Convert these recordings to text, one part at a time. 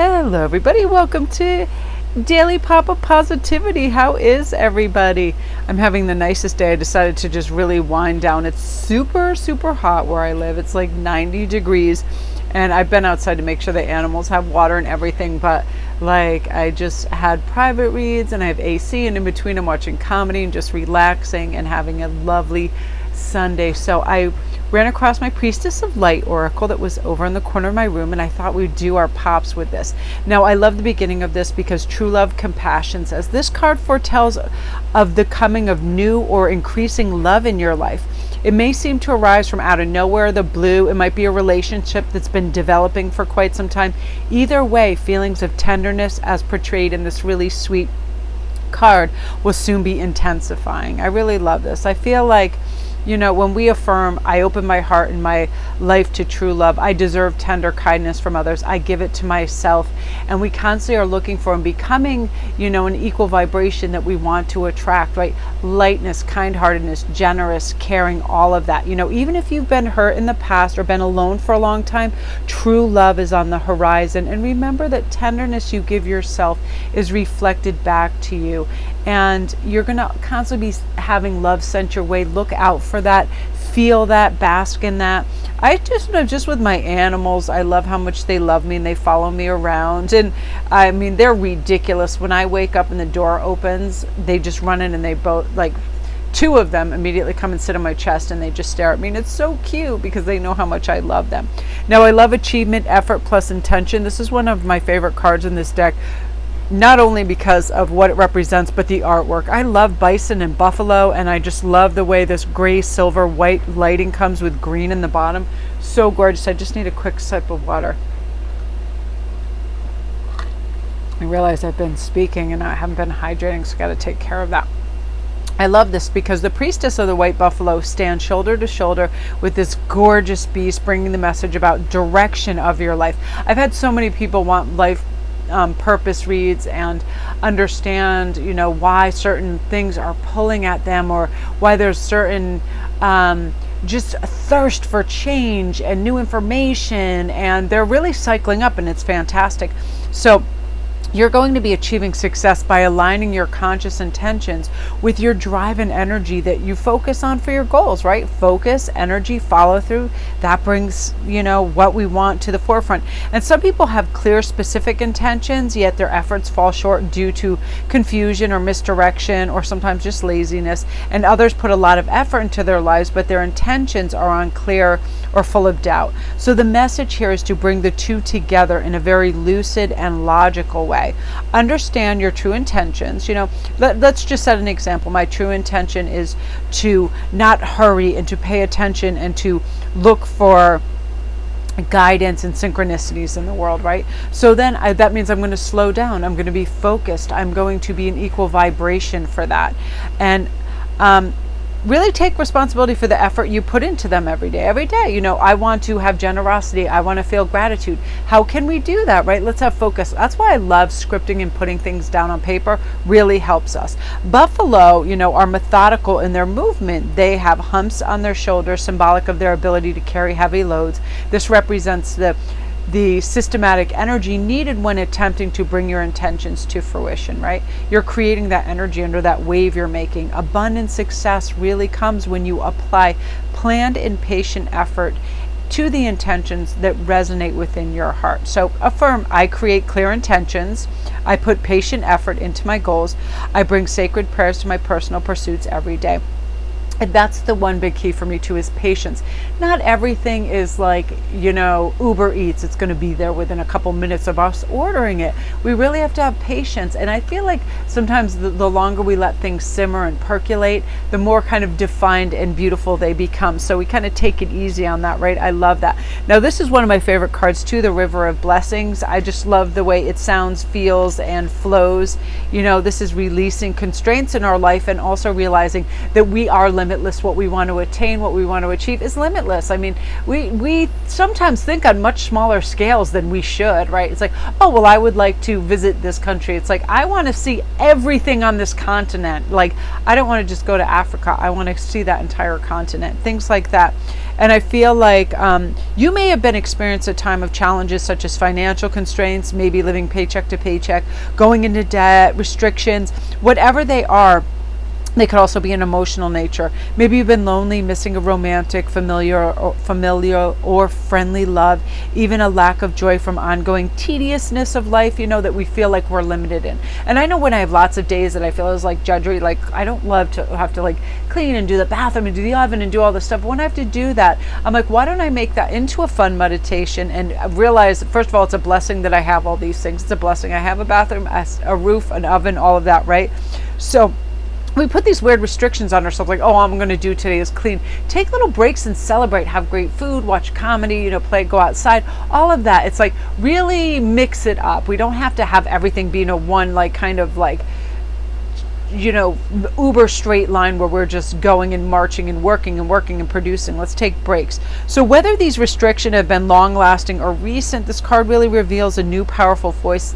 Hello, everybody. Welcome to Daily Pop of Positivity. How is everybody? I'm having the nicest day. I decided to just really wind down. It's super, super hot where I live. It's like 90 degrees, and I've been outside to make sure the animals have water and everything, but like I just had private reads and I have AC, and in between I'm watching comedy and just relaxing and having a lovely Sunday. So I ran across my Priestess of Light oracle that was over in the corner of my room, and I thought we'd do our pops with this. Now, I love the beginning of this because True Love Compassion says this card foretells of the coming of new or increasing love in your life. It may seem to arise from out of nowhere, the blue. It might be a relationship that's been developing for quite some time. Either way, feelings of tenderness as portrayed in this really sweet card will soon be intensifying. I really love this. I feel like, you know, when we affirm, I open my heart and my life to true love, I deserve tender kindness from others, I give it to myself, and we constantly are looking for and becoming, you know, an equal vibration that we want to attract, right? Lightness, kind-heartedness, generous, caring, all of that. You know, even if you've been hurt in the past or been alone for a long time, true love is on the horizon. And remember that tenderness you give yourself is reflected back to you. And you're going to constantly be having love sent your way. Look out for that. Feel that. Bask in that. I just with my animals, I love how much they love me and they follow me around. And I mean, they're ridiculous. When I wake up and the door opens, they just run in and they both, like, two of them immediately come and sit on my chest and they just stare at me. And it's so cute because they know how much I love them. Now, I love achievement, effort plus intention. This is one of my favorite cards in this deck. Not only because of what it represents, but the artwork. I love bison and buffalo, and I just love the way this gray, silver, white lighting comes with green in the bottom. So gorgeous. I just need a quick sip of water. I realize I've been speaking and I haven't been hydrating, so I got to take care of that. I love this because the priestess of the white buffalo stands shoulder to shoulder with this gorgeous beast, bringing the message about direction of your life. I've had so many people want life purpose reads and understand, you know, why certain things are pulling at them, or why there's certain just a thirst for change and new information, and they're really cycling up, and it's fantastic. So you're going to be achieving success by aligning your conscious intentions with your drive and energy that you focus on for your goals, right? Focus, energy, follow through. That brings, you know, what we want to the forefront. And some people have clear, specific intentions, yet their efforts fall short due to confusion or misdirection, or sometimes just laziness. And others put a lot of effort into their lives, but their intentions are unclear or full of doubt. So the message here is to bring the two together in a very lucid and logical way. Understand your true intentions. You know, let's just set an example. My true intention is to not hurry and to pay attention and to look for guidance and synchronicities in the world, right? So then that means I'm going to slow down. I'm going to be focused. I'm going to be an equal vibration for that. And really take responsibility for the effort you put into them every day. Every day, you know, I want to have generosity. I want to feel gratitude. How can we do that, right? Let's have focus. That's why I love scripting and putting things down on paper. Really helps us. Buffalo, you know, are methodical in their movement. They have humps on their shoulders, symbolic of their ability to carry heavy loads. This represents the systematic energy needed when attempting to bring your intentions to fruition, right? You're creating that energy under that wave you're making. Abundant success really comes when you apply planned and patient effort to the intentions that resonate within your heart. So affirm, I create clear intentions. I put patient effort into my goals. I bring sacred prayers to my personal pursuits every day. And that's the one big key for me too, is patience. Not everything is like, you know, Uber Eats. It's going to be there within a couple minutes of us ordering it. We really have to have patience. And I feel like sometimes the longer we let things simmer and percolate, the more kind of defined and beautiful they become. So we kind of take it easy on that, right? I love that. Now, this is one of my favorite cards too, the River of Blessings. I just love the way it sounds, feels, and flows. You know, this is releasing constraints in our life and also realizing that we are limited limitless. What we want to attain, what we want to achieve is limitless. I mean, we sometimes think on much smaller scales than we should, right? It's like, oh, well, I would like to visit this country. It's like, I want to see everything on this continent. Like, I don't want to just go to Africa. I want to see that entire continent, things like that. And I feel like you may have been experiencing a time of challenges such as financial constraints, maybe living paycheck to paycheck, going into debt, restrictions, whatever they are. They could also be an emotional nature. Maybe you've been lonely, missing a romantic, familiar or friendly love, even a lack of joy from ongoing tediousness of life, that we feel like we're limited in. And I know when I have lots of days that I feel is like drudgery, like I don't love to have to like clean and do the bathroom and do the oven and do all this stuff. But when I have to do that, I'm like, why don't I make that into a fun meditation and realize, first of all, it's a blessing that I have all these things. It's a blessing. I have a bathroom, a roof, an oven, all of that, right? So we put these weird restrictions on ourselves, like, oh, all I'm going to do today is clean. Take little breaks and celebrate. Have great food, watch comedy, play, go outside, all of that. It's like really mix it up. We don't have to have everything being a one, like kind of like, uber straight line where we're just going and marching and working and producing. Let's take breaks. So whether these restrictions have been long lasting or recent, this card really reveals a new powerful force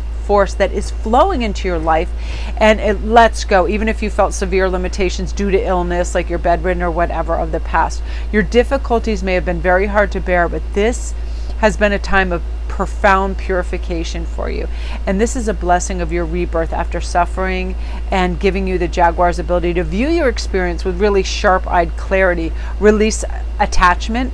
that is flowing into your life, and it lets go. Even if you felt severe limitations due to illness, like you're bedridden or whatever of the past, your difficulties may have been very hard to bear, but this has been a time of profound purification for you. And this is a blessing of your rebirth after suffering, and giving you the Jaguar's ability to view your experience with really sharp-eyed clarity, release attachment,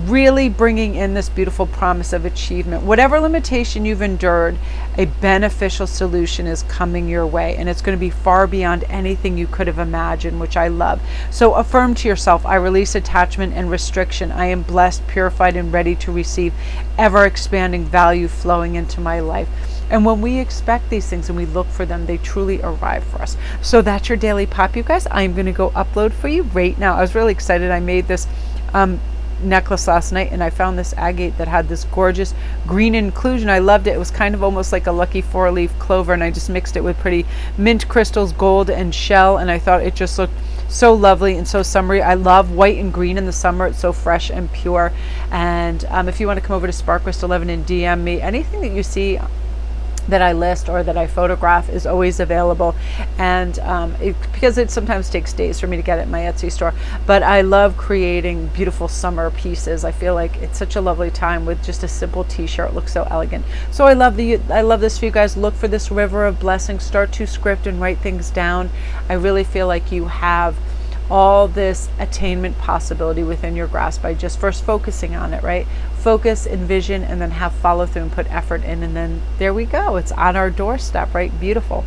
really bringing in this beautiful promise of achievement. Whatever limitation you've endured, a beneficial solution is coming your way, and it's going to be far beyond anything you could have imagined, which I love. So affirm to yourself, I release attachment and restriction. I am blessed, purified, and ready to receive ever expanding value flowing into my life. And when we expect these things and we look for them, they truly arrive for us. So that's your daily pop, you guys. I'm going to go upload for you right now. I was really excited. I made this necklace last night, and I found this agate that had this gorgeous green inclusion. I loved it. It was kind of almost like a lucky 4-leaf clover, and I just mixed it with pretty mint crystals, gold, and shell, and I thought it just looked so lovely and so summery. I love white and green in the summer. It's so fresh and pure. And if you want to come over to SparkList11 and DM me, anything that you see that I list or that I photograph is always available. And because it sometimes takes days for me to get it in my Etsy store, but I love creating beautiful summer pieces. I feel like it's such a lovely time with just a simple t-shirt. It looks so elegant. So I love this for you guys. Look for this river of blessings. Start to script and write things down. I really feel like you have all this attainment possibility within your grasp by just first focusing on it, right? Focus, envision, and then have follow through and put effort in, and then there we go. It's on our doorstep, right? Beautiful.